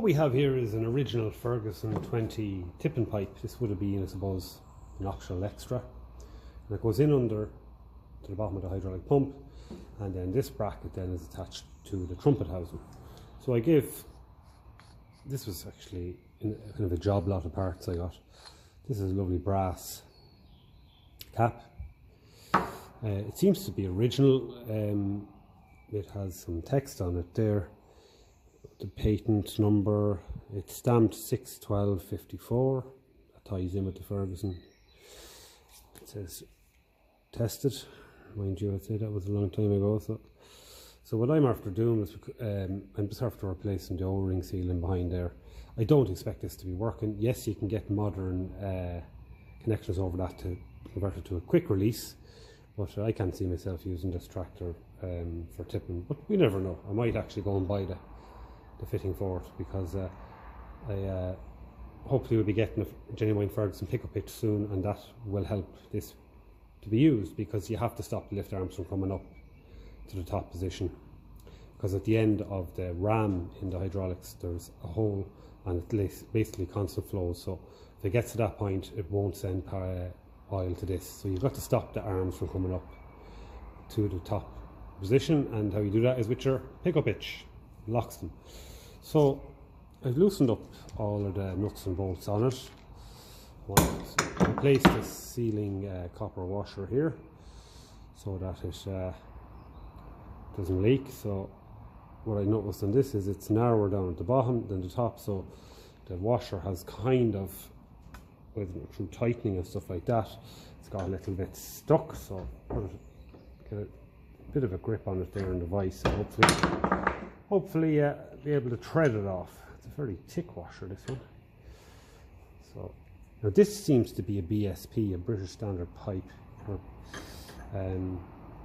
What we have here is an original Ferguson 20 tipping pipe. This would have been, I suppose, an optional extra. And it goes in under to the bottom of the hydraulic pump, and then this bracket then is attached to the trumpet housing. So this was actually in kind of a job lot of parts I got. This is a lovely brass cap. It seems to be original. It has some text on it there. The patent number, it's stamped 6/12/54. That ties in with the Ferguson. It says tested. Mind you, I'd say that was a long time ago. So what I'm after doing is I'm just after replacing the O-ring sealing behind there. I don't expect this to be working. Yes, you can get modern connections over that to convert it to a quick release, but I can't see myself using this tractor for tipping. But we never know. I might actually go and buy the fitting for it, because I hopefully will be getting a genuine Ferguson pickup hitch soon, and that will help this to be used, because you have to stop the lift arms from coming up to the top position, because at the end of the ram in the hydraulics there's a hole and it basically constant flows. So if it gets to that point, it won't send oil to this, so you've got to stop the arms from coming up to the top position, and how you do that is with your pickup hitch. Locks them. So I've loosened up all of the nuts and bolts on it. I replaced the sealing copper washer here so that it doesn't leak. So what I noticed on this is it's narrower down at the bottom than the top, so the washer has kind of, through tightening and stuff like that, it's got a little bit stuck, so get a bit of a grip on it there in the vise, and hopefully be able to thread it off. It's a very thick washer, this one. So now this seems to be a BSP, a British Standard Pipe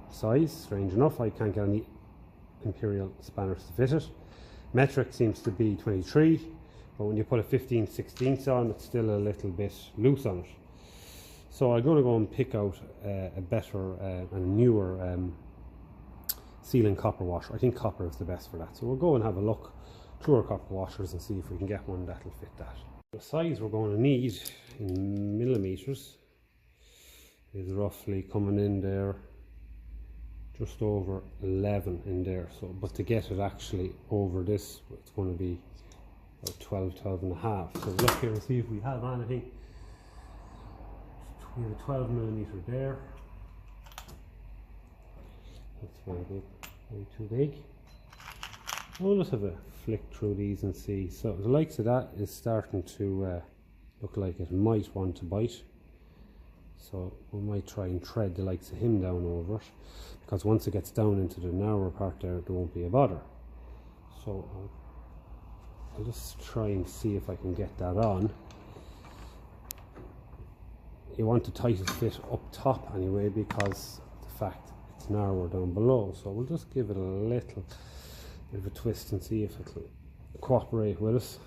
size. Strange enough, I can't get any imperial spanners to fit it. Metric seems to be 23, but when you put a 15/16 on, it's still a little bit loose on it. So I'm going to go and pick out a better and newer sealing copper washer. I think copper is the best for that, so we'll go and have a look through our copper washers and see if we can get one that'll fit that. The size we're going to need in millimeters is roughly coming in there just over 11 in there. So, but to get it actually over this, it's going to be about 12 and a half. So look here and see if we have anything. We have a 12 millimeter there. That's very big, way too big. We'll just have a flick through these and see. So the likes of that is starting to look like it might want to bite. So we might try and thread the likes of him down over it, because once it gets down into the narrower part there won't be a bother. So I'll just try and see if I can get that on. You want the tightest fit up top anyway, because of the fact it's narrower down below. So we'll just give it a little bit of a twist and see if it'll cooperate with us.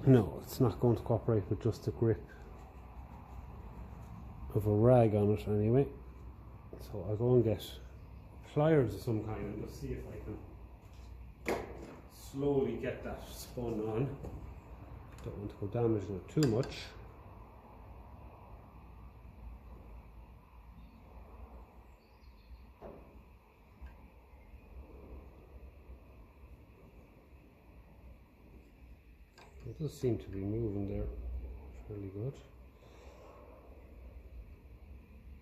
No, it's not going to cooperate with just the grip of a rag on it anyway. So I'll go and get pliers of some kind and just see if I can slowly get that spun on. Don't want to go damaging it too much. It does seem to be moving there fairly good.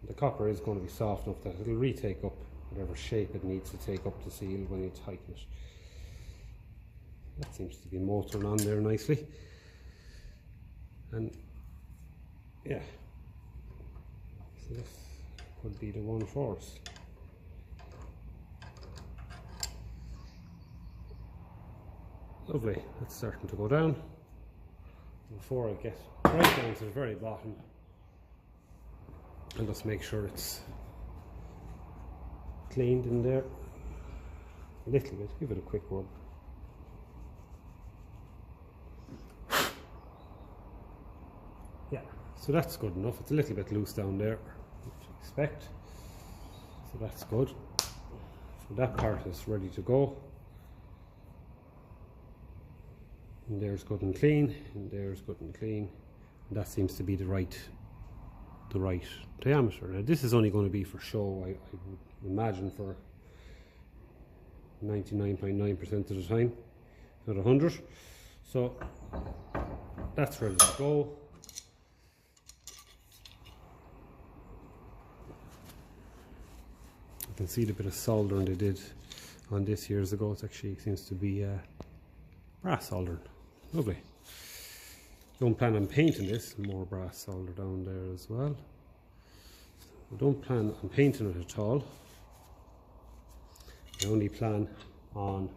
The copper is going to be soft enough that it'll retake up whatever shape it needs to take up to seal when you tighten it. That seems to be motoring on there nicely. And yeah, so this could be the one for us. Lovely, that's starting to go down. Before I get right down to the very bottom, I'll just make sure it's cleaned in there a little bit, give it a quick rub. Yeah, so that's good enough. It's a little bit loose down there, what you expect, so that's good. So that part is ready to go. And there's good and clean, and there's good and clean. And that seems to be the right diameter. Now this is only going to be for show, I would imagine, for 99.9% of the time, not 100. So that's ready to go. You can see the bit of soldering they did on this years ago. It actually seems to be brass soldering. Lovely. Don't plan on painting this, more brass solder down there as well. I don't plan on painting it at all. I only plan on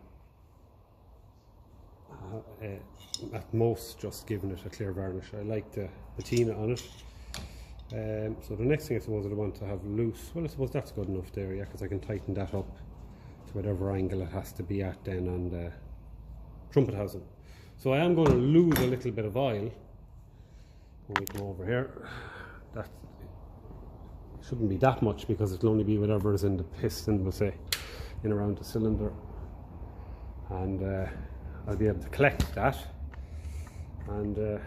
at most just giving it a clear varnish. I like the patina on it. So the next thing I suppose I want to have loose, well I suppose that's good enough there, yeah, because I can tighten that up to whatever angle it has to be at then on the trumpet housing. So I am going to lose a little bit of oil when we come over here. That shouldn't be that much because it'll only be whatever is in the piston, we'll say, in around the cylinder, and I'll be able to collect that and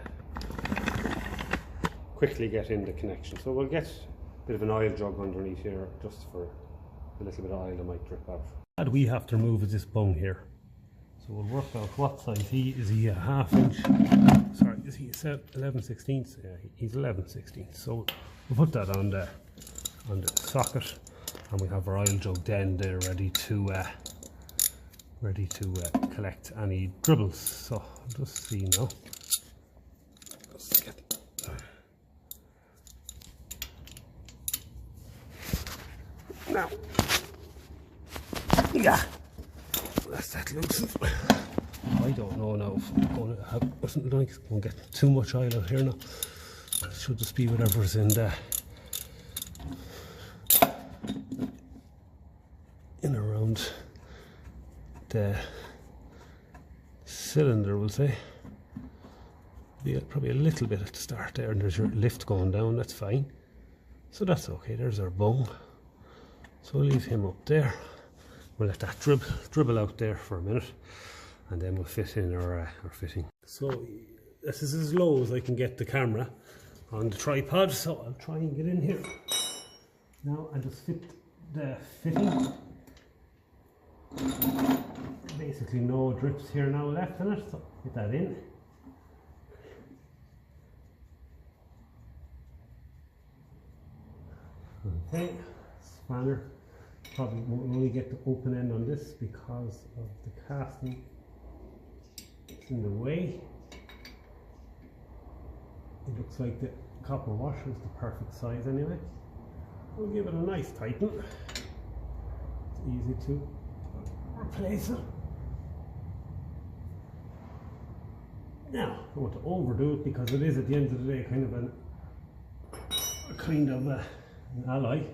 quickly get in the connection. So we'll get a bit of an oil jug underneath here just for a little bit of oil that might drip out. What we have to remove is this bung here. So we'll work out what size is he a ½ inch? Sorry, is he 11/16? Yeah, he's 11/16. So we'll put that on the socket, and we have our oil jug then there ready to collect any dribbles. So I'll just see now. Let's get now. Yeah. That's that loosened. I don't know now if I'm going to have something like I'm getting too much oil out here now. It should just be whatever's in there. In around the cylinder, we'll say. Be probably a little bit at the start there, and there's your lift going down, that's fine. So that's okay, there's our bung. So we'll leave him up there. We'll let that dribble out there for a minute, and then we'll fit in our fitting. So this is as low as I can get the camera on the tripod, so I'll try and get in here now and just fit the fitting. Basically no drips here now left in it, so get that in. Okay, spanner. Probably won't only get the open end on this because of the casting. It's in the way. It looks like the copper washer is the perfect size anyway. We'll give it a nice tighten. It's easy to replace it. Now, I don't want to overdo it because it is at the end of the day kind of an alloy.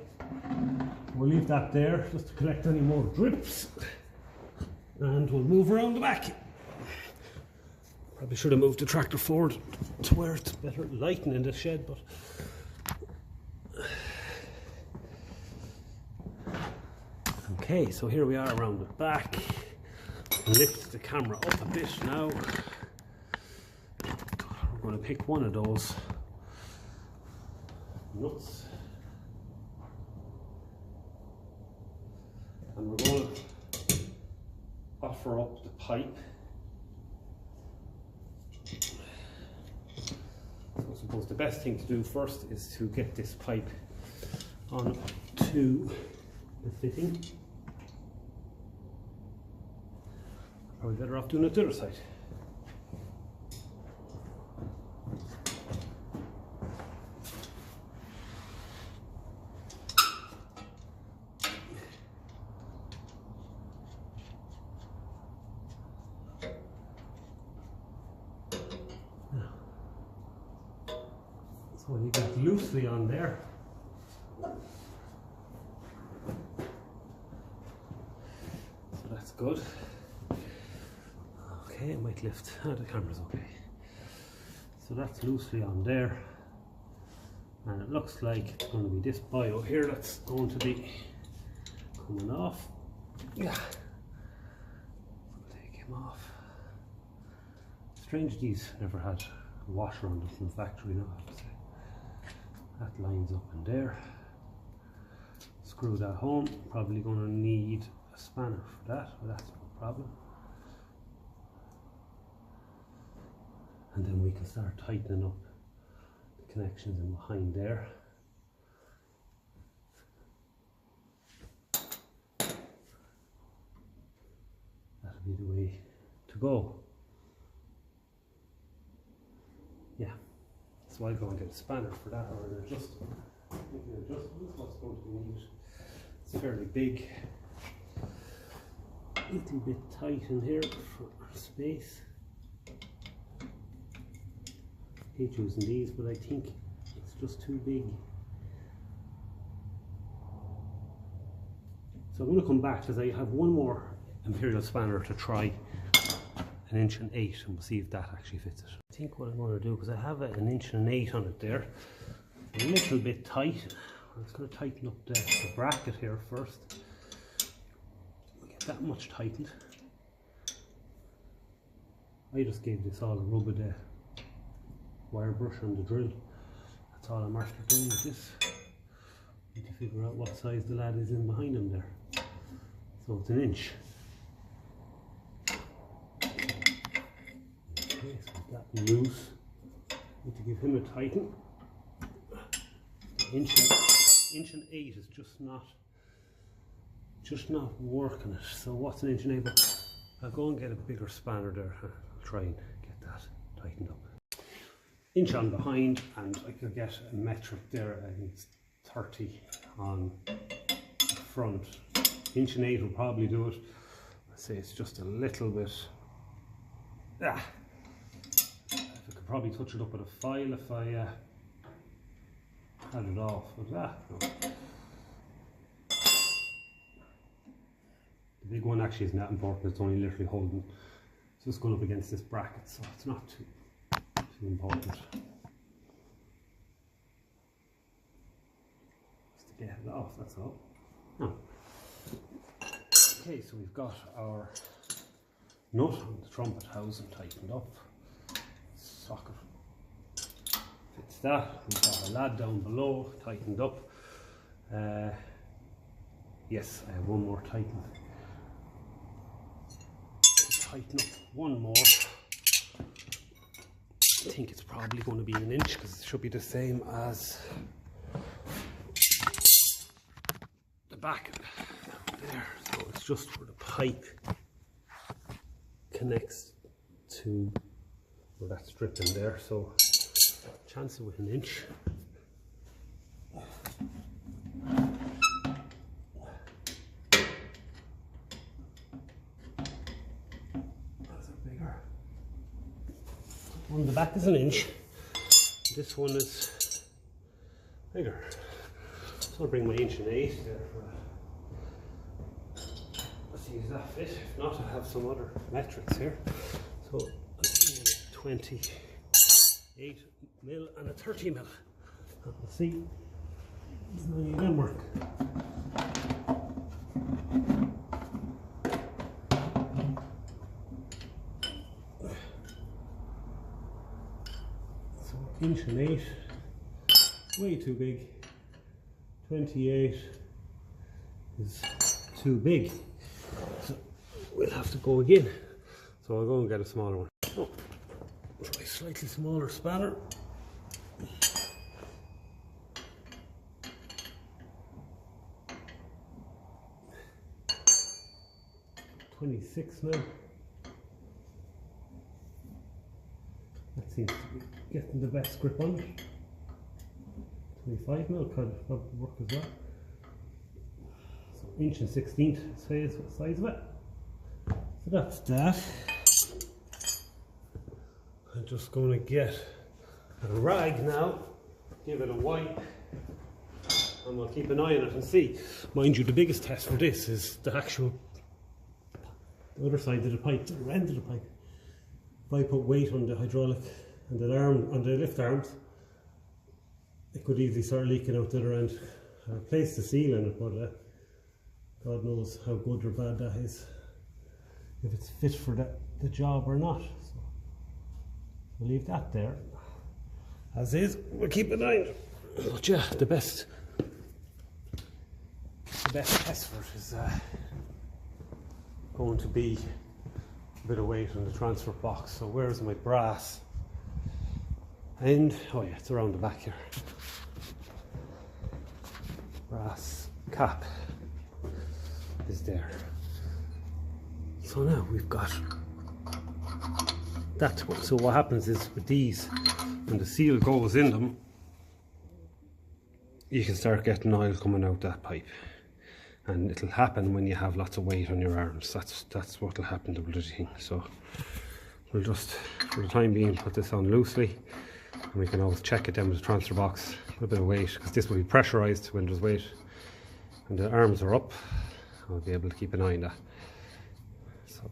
We'll leave that there just to collect any more drips, and we'll move around the back. Probably should have moved the tractor forward to where it's better lighting in the shed, but okay, so here we are around the back. Lift the camera up a bit now. We're going to pick one of those nuts. And we're going to offer up the pipe. So I suppose the best thing to do first is to get this pipe on to the fitting. Probably better off doing it the other side. So when you get loosely on there, so that's good. Okay, it might lift. Oh, the camera's okay. So that's loosely on there, and it looks like it's going to be this bio here that's going to be coming off. Yeah, take him off. Strange these never had a washer on them from the factory now, I have to say. That lines up in there. Screw that home. Probably going to need a spanner for that, but that's no problem. And then we can start tightening up the connections in behind there. That'll be the way to go. Yeah, so I'll go and get a spanner for that, or an adjustment. What's going to be needed. It's fairly big. A little bit tight in here for space. I hate using these, but I think it's just too big. So I'm going to come back because I have one more imperial spanner to try, 1 1/8 inch, and we'll see if that actually fits it. I think what I'm going to do, because I have 1 1/8 inch on it there, a little bit tight. I'm just going to tighten up the bracket here first. We get that much tightened. I just gave this all a rub of the wire brush on the drill. That's all I'm after doing with this. Need to figure out what size the lad is in behind him there. So it's 1 inch. Okay, so that loose. Need to give him a tighten. 1 1/8 is just not working it. So what's 1 1/8? But I'll go and get a bigger spanner there. I'll try and get that tightened up. 1 inch on behind, and I could get a metric there. I think it's 30 on the front. 1 1/8 will probably do it. I say it's just a little bit. I could probably touch it up with a file if I had it off. But no. The big one actually isn't that important. It's only literally holding. It's just going up against this bracket, so it's not too important. Just to get it off, that's all. Oh. Okay, so we've got our nut on the trumpet housing tightened up. Socket fits that. We've got a lad down below tightened up. Yes, I have one more tighten. Tighten up one more. I think it's probably going to be 1 inch because it should be the same as the back there. So it's just where the pipe connects to where that strip in there. So chance it with 1 inch. On the back is 1 inch. This one is bigger. So I'll bring my 1 1/8 there for let's see, does that fit? If not, I have some other metrics here. So I'm 28 mil and a 30 mil. Let's see. It's not even gonna work. So 1 1/8, way too big. 28 is too big. So we'll have to go again. So I'll go and get a smaller one. Oh, try a slightly smaller spanner. .26 mil. That seems to be getting the best grip on it. 25 mil could probably work as well. So 1 1/16 size of it. So that's that. I'm just going to get a rag now, give it a wipe, and we'll keep an eye on it and see. Mind you, the biggest test for this is the actual other side of the pipe, the other end of the pipe. If I put weight on the hydraulic and the arm, on the lift arms, it could easily start leaking out the other end. I replaced the seal in it, but God knows how good or bad that is, if it's fit for the job or not. So we'll leave that there as is. We'll keep it on. But yeah, the best test for it is going to be a bit of weight on the transfer box. So where's my brass? And oh yeah, it's around the back here. Brass cap is there. So now we've got that one. So what happens is with these, when the seal goes in them, you can start getting oil coming out that pipe, and it'll happen when you have lots of weight on your arms. That's what'll happen to the bloody thing. So we'll just, for the time being, put this on loosely, and we can always check it then with the transfer box with a bit of weight, because this will be pressurized when there's weight. And the arms are up, I'll be able to keep an eye on that. So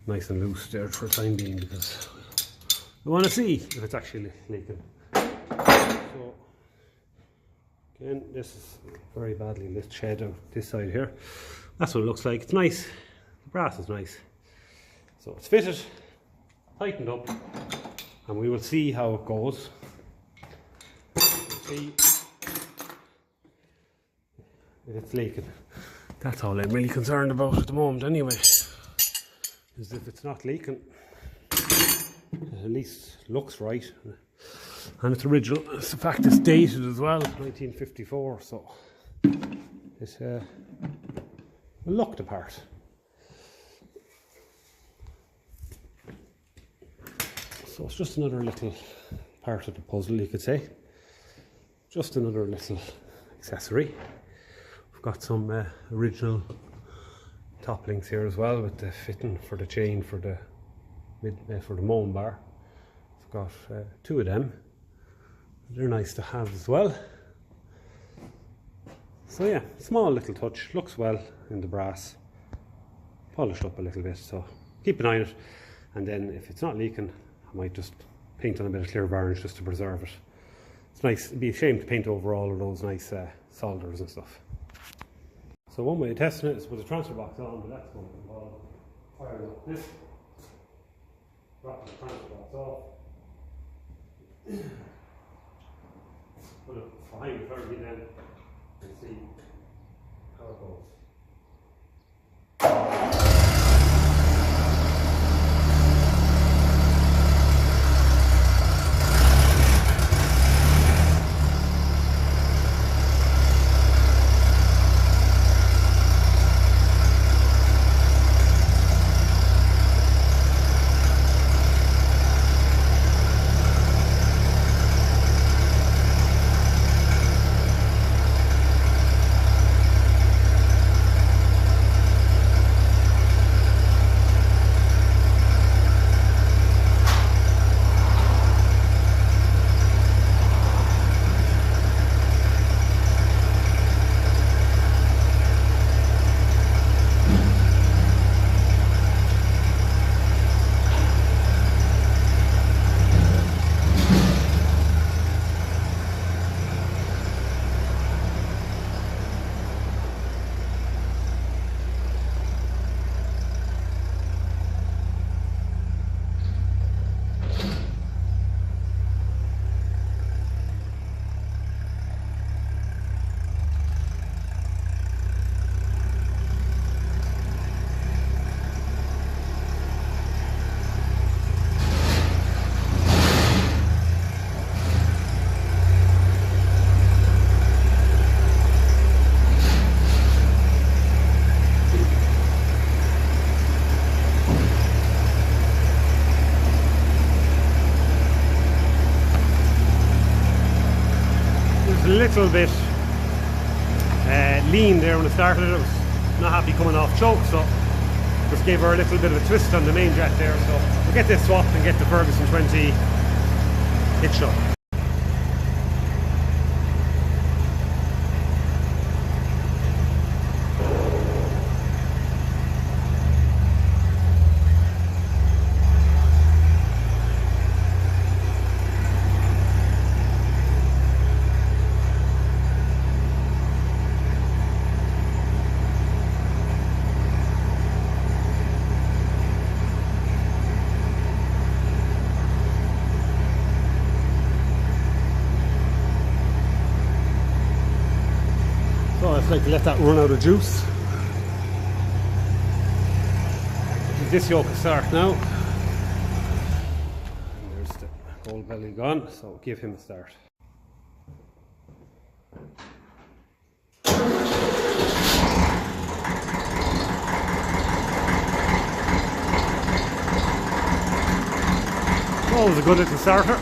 nice and loose there for the time being, because we want to see if it's actually leaking. So again, this is very badly lit shed out this side here. That's what it looks like. It's nice. The brass is nice. So it's fitted, tightened up, and we will see how it goes. See if it's leaking. That's all I'm really concerned about at the moment anyway, is if it's not leaking, it at least looks right, and it's original. It's the fact it's dated as well, 1954, so it looked the part. So it's just another little part of the puzzle, you could say. Just another little accessory. We've got some original top links here as well, with the fitting for the chain for the moan bar. I've got two of them. They're nice to have as well. So yeah, small little touch, looks well in the brass, polished up a little bit, so keep an eye on it. And then if it's not leaking, I might just paint on a bit of clear varnish just to preserve it. It's nice. It'd be a shame to paint over all of those nice solders and stuff. So one way of testing it is with the transfer box on, but that's going to involve firing up this, dropping the transfer box off, put it behind the Fergie then, and see how it goes. A little bit lean there when it started. It was not happy coming off choke, so just gave her a little bit of a twist on the main jet there. So we'll get this swapped and get the Ferguson 20 hitched up. just like to let that run out of juice. Give this yoke a start now. And there's the gold belly gone, so give him a start. Oh, it was a good little starter.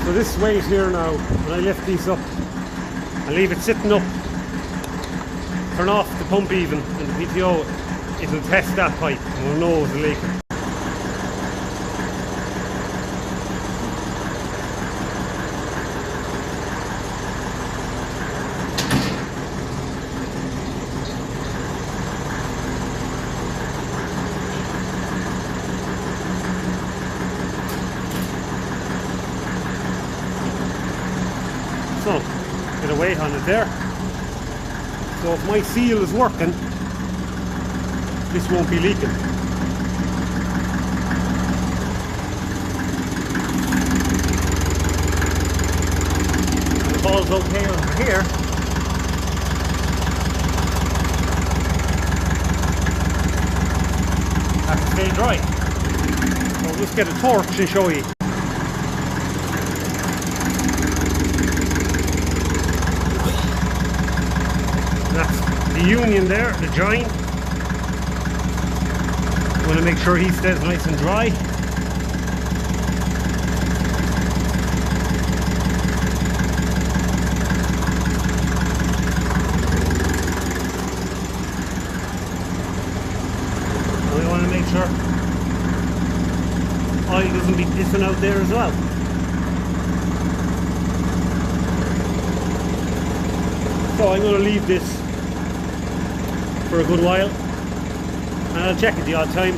So this weight here now, when I lift these up, I leave it sitting up, turn off the pump even, and the PTO, it'll test that pipe and we'll know it's leaking. So, bit of weight on it there. So if my seal is working, this won't be leaking. And the ball's okay over here. Have to stay dry. So I'll just get a torch and show you. That's the union there, the join. Want to make sure he stays nice and dry. And we want to make sure oil doesn't be pissing out there as well. So I'm going to leave this for a good while and I'll check it the odd time.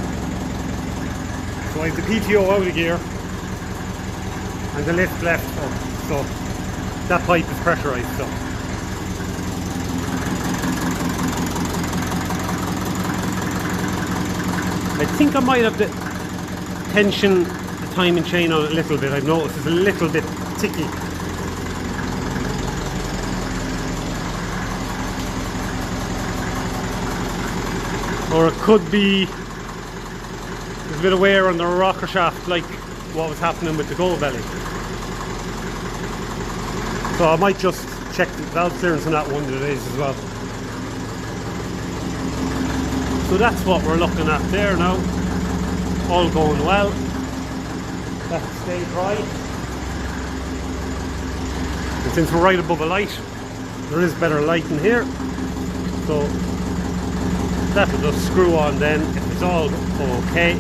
So I have the PTO out of gear and the lift left up, so that pipe is pressurised. So I think I might have to tension the timing chain on it a little bit. I've noticed it's a little bit ticky. Or it could be there's a bit of wear on the rocker shaft, like what was happening with the gold belly. So I might just check the valve clearance on that one of the days as well. So that's what we're looking at there now. All going well. Let's stay dry. And since we're right above a light, there is better light in here. So that'll just screw on then if it's all okay.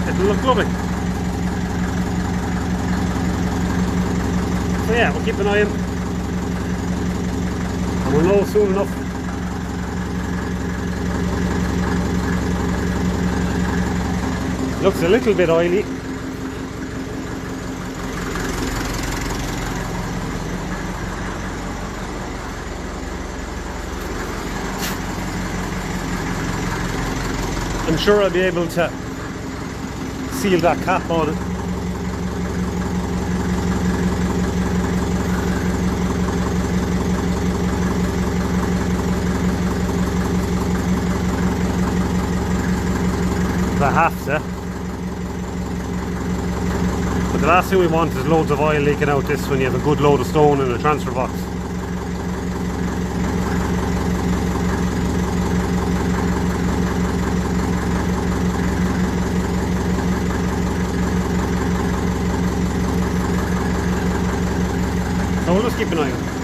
It'll look lovely. So yeah, we'll keep an eye on. We'll know soon enough. Looks a little bit oily. I'm sure I'll be able to seal that cap on it. I have to. But the last thing we want is loads of oil leaking out this when you have a good load of stone in a transfer box. So we'll just keep an eye on it.